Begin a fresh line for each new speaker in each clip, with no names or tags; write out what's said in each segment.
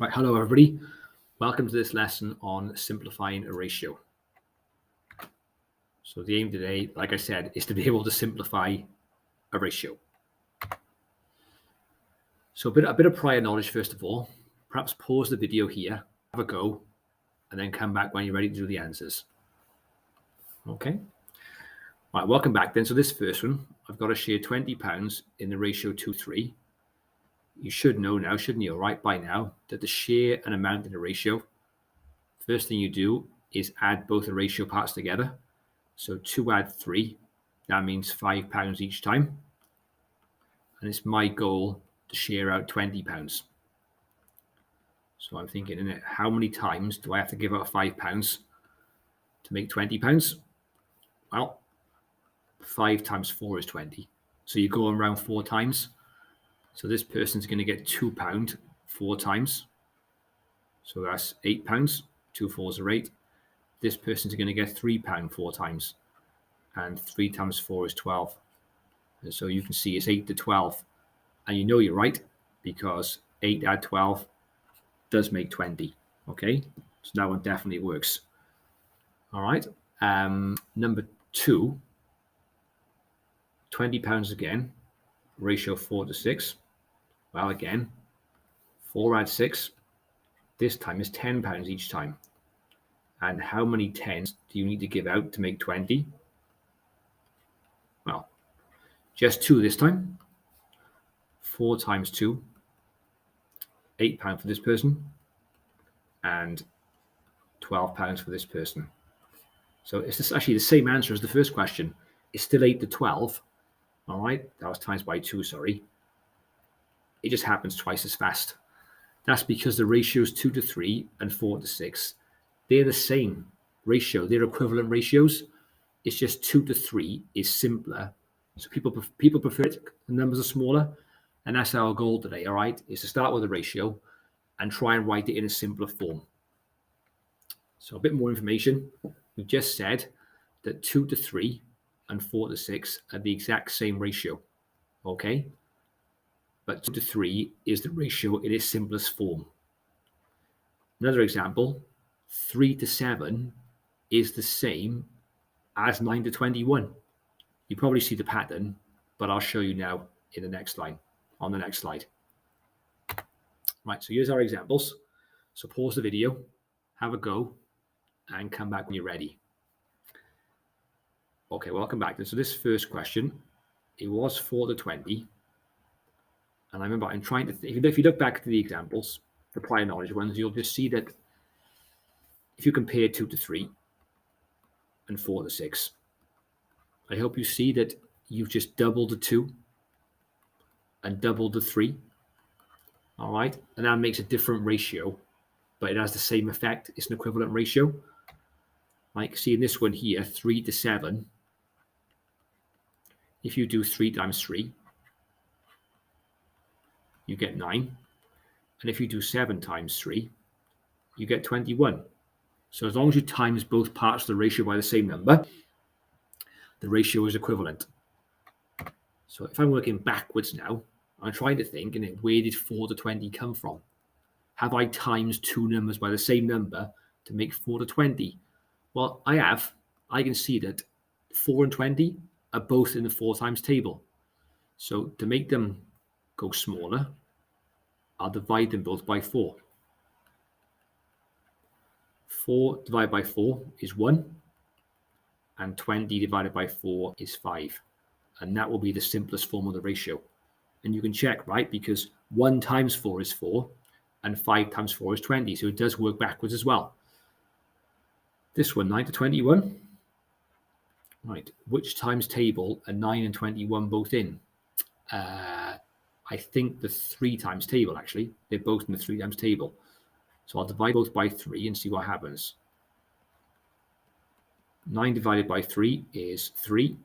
Right, hello everybody. Welcome to this lesson on simplifying a ratio. So the aim today, like I said, is to be able to simplify a ratio. So a bit of prior knowledge first of all. Perhaps pause the video here, have a go, and then come back when you're ready to do the answers. Okay. Right, welcome back then. So this first one, I've got to share £20 in the ratio 2:3. You should know now, shouldn't you, right by now, that to share an amount in a ratio, first thing you do is add both the ratio parts together. So 2 add 3, that means £5 each time. And it's my goal to share out £20. So I'm thinking, how many times do I have to give out £5 to make £20? Well, 5 times 4 is 20. So you go around 4 times. So this person's going to get £2 4 times. So that's £8. 2 4s are 8. This person's going to get £3 4 times. And 3 times 4 is 12. And so you can see it's 8 to 12. And you know you're right because 8 add 12 does make 20. Okay, so that one definitely works. All right. Number 2, £20 again, ratio 4:6. Well, again, 4 add 6. This time is £10 each time. And how many 10s do you need to give out to make 20? Well, just 2 this time. 4 times 2, £8 for this person, and £12 for this person. So it's actually the same answer as the first question. It's still 8 to 12. All right, that was times by 2, sorry. It just happens twice as fast. That's because the ratios 2 to 3 and 4 to 6, they're the same ratio. They're equivalent ratios. It's just 2 to 3 is simpler. So people prefer it. The numbers are smaller. And that's our goal today, all right, is to start with a ratio and try and write it in a simpler form. So a bit more information. We've just said that 2 to 3 and 4 to 6 are the exact same ratio, okay? But 2 to 3 is the ratio in its simplest form. Another example, 3 to 7 is the same as 9 to 21. You probably see the pattern, but I'll show you now in the next line, on the next slide. Right, so here's our examples. So pause the video, have a go, and come back when you're ready. Okay, welcome back. So this first question, it was 4 to 20. And I remember I'm trying to think, if you look back to the examples, the prior knowledge ones, you'll just see that if you compare 2 to 3 and 4 to 6, I hope you see that you've just doubled the 2 and doubled the 3. All right, and that makes a different ratio, but it has the same effect. It's an equivalent ratio. Like, see in this one here, 3 to 7. If you do 3 times 3, you get 9. And if you do 7 times 3, you get 21. So as long as you times both parts of the ratio by the same number, the ratio is equivalent. So if I'm working backwards now, I'm trying to think, where did 4 to 20 come from? Have I times 2 numbers by the same number to make 4 to 20? Well, I have. I can see that 4 and 20 are both in the 4 times table. So to make them go smaller, I'll divide them both by 4. 4 divided by 4 is 1, and 20 divided by 4 is 5. And that will be the simplest form of the ratio. And you can check, right? Because 1 times 4 is 4, and 5 times 4 is 20. So it does work backwards as well. This one, 9 to 21. Right, which times table are 9 and 21 both in? I think the 3 times table, actually. They're both in the 3 times table. So I'll divide both by 3 and see what happens. 9 divided by 3 is 3,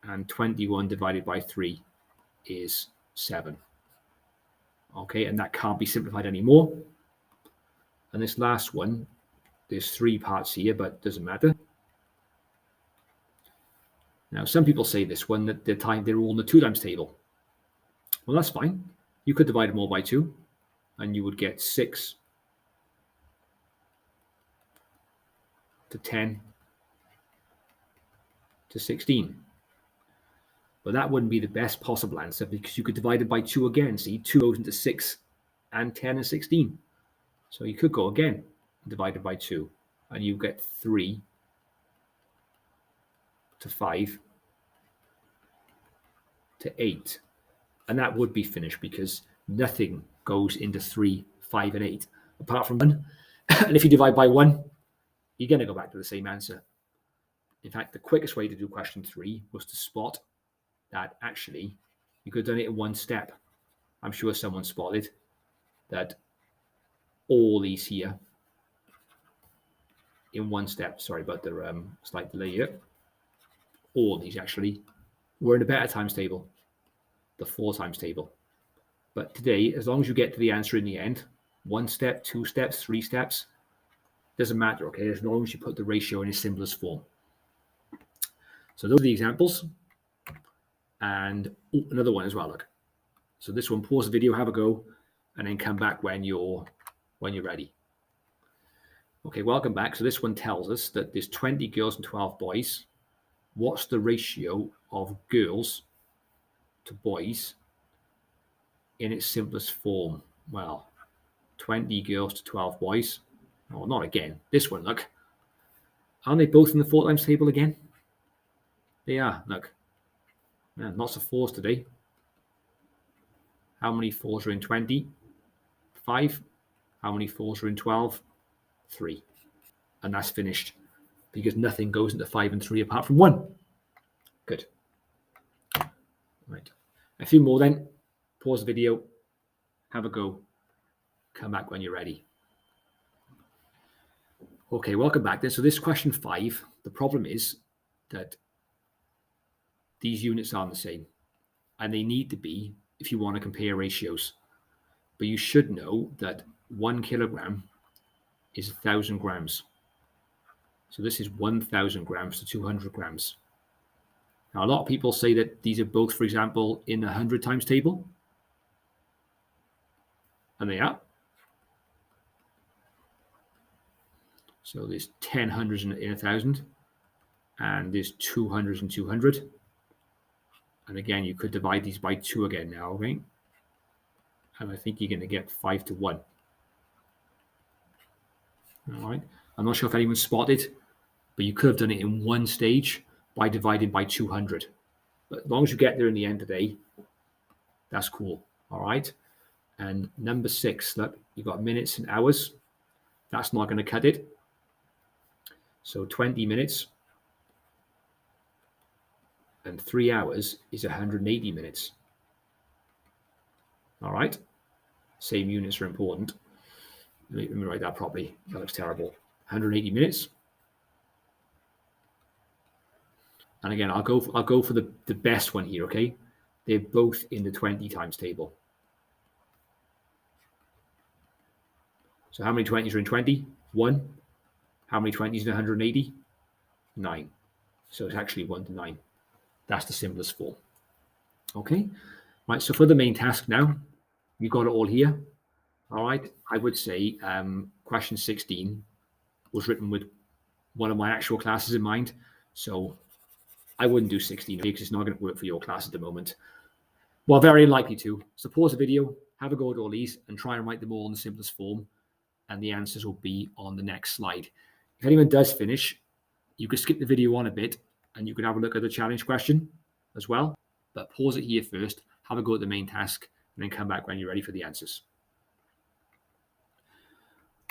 and 21 divided by 3 is 7. Okay, and that can't be simplified anymore. And this last one, there's 3 parts here, but it doesn't matter. Now, some people say this one, that they're all in the 2 times table. Well, that's fine. You could divide them all by 2, and you would get 6 to 10 to 16. But that wouldn't be the best possible answer because you could divide it by 2 again. See, 2 goes into 6 and 10 and 16. So you could go again, divide it by 2, and you get 3 to 5 to 8. And that would be finished because nothing goes into 3, 5, and 8 apart from 1. And if you divide by 1, you're going to go back to the same answer. In fact, the quickest way to do question 3 was to spot that actually you could have done it in one step. I'm sure someone spotted that all these here in one step. Sorry about the slight delay here. All these actually were in a better times table, the 4 times table. But today, as long as you get to the answer in the end, 1 step, 2 steps, 3 steps, doesn't matter, okay? As long as you put the ratio in its simplest form. So those are the examples. And another one as well, look. So this one, pause the video, have a go, and then come back when you're ready. Okay, welcome back. So this one tells us that there's 20 girls and 12 boys. What's the ratio of girls to boys in its simplest form? Well, 20 girls to 12 boys. Oh, not again. This one, look. Aren't they both in the 4 times table again? They are, look. Man, lots of 4s today. How many 4s are in 20? 5. How many 4s are in 12? 3. And that's finished because nothing goes into 5 and 3 apart from 1. Good. Right. A few more then. Pause the video. Have a go. Come back when you're ready. Okay, welcome back then. So this question 5, the problem is that these units aren't the same. And they need to be if you want to compare ratios. But you should know that 1 kilogram is 1,000 grams. So this is 1,000 grams to 200 grams. Now, a lot of people say that these are both, for example, in the 100 times table. And they are. So there's 10 hundreds in 1,000. And there's 200s and 200. And again, you could divide these by 2 again now, okay? And I think you're going to get 5 to 1. All right. I'm not sure if anyone spotted, but you could have done it in one stage by dividing by 200. But as long as you get there in the end today, that's cool. All right. And number 6, look, you've got minutes and hours. That's not going to cut it. So 20 minutes and 3 hours is 180 minutes. All right. Same units are important. Let me write that properly. That looks terrible. 180 minutes. And again, I'll go for the best one here, okay? They're both in the 20 times table. So how many 20s are in 20? 1. How many 20s in 180? 9. So it's actually 1 to 9. That's the simplest form. Okay? Right, so for the main task now, you've got it all here. All right, I would say question 16 was written with one of my actual classes in mind. So I wouldn't do 16 because it's not going to work for your class at the moment. Well, very unlikely to. So pause the video, have a go at all these and try and write them all in the simplest form. And the answers will be on the next slide. If anyone does finish, you could skip the video on a bit and you could have a look at the challenge question as well. But pause it here first, have a go at the main task, and then come back when you're ready for the answers.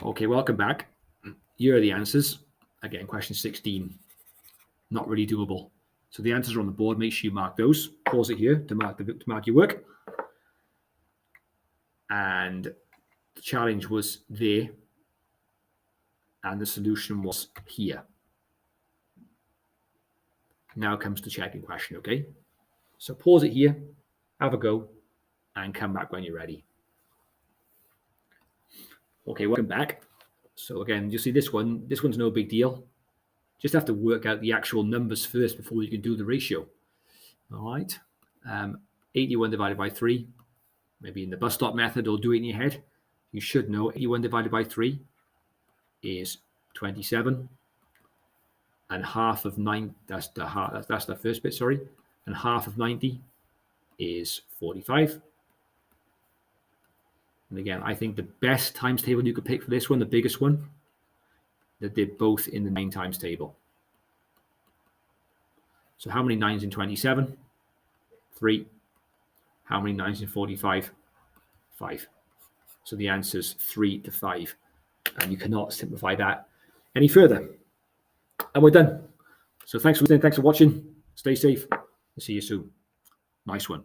Okay, welcome back. Here are the answers. Again, question 16, not really doable. So the answers are on the board. Make sure you mark those. Pause it here to mark your work. And the challenge was there, and the solution was here. Now comes the checking question, okay? So pause it here, have a go, and come back when you're ready. Okay, welcome back. So again, you see this one's no big deal. Just have to work out the actual numbers first before you can do the ratio. All right, 81 divided by 3, maybe in the bus stop method or do it in your head. you should know 81 divided by 3 is 27. And half of 9, that's the first bit, sorry. And half of 90 is 45. And again, I think the best times table you could pick for this one, the biggest one, that they're both in the 9 times table. So how many 9s in 27? 3. How many 9s in 45? 5. So the answer is 3 to 5. And you cannot simplify that any further. And we're done. So thanks for listening. Thanks for watching. Stay safe. I'll see you soon. Nice one.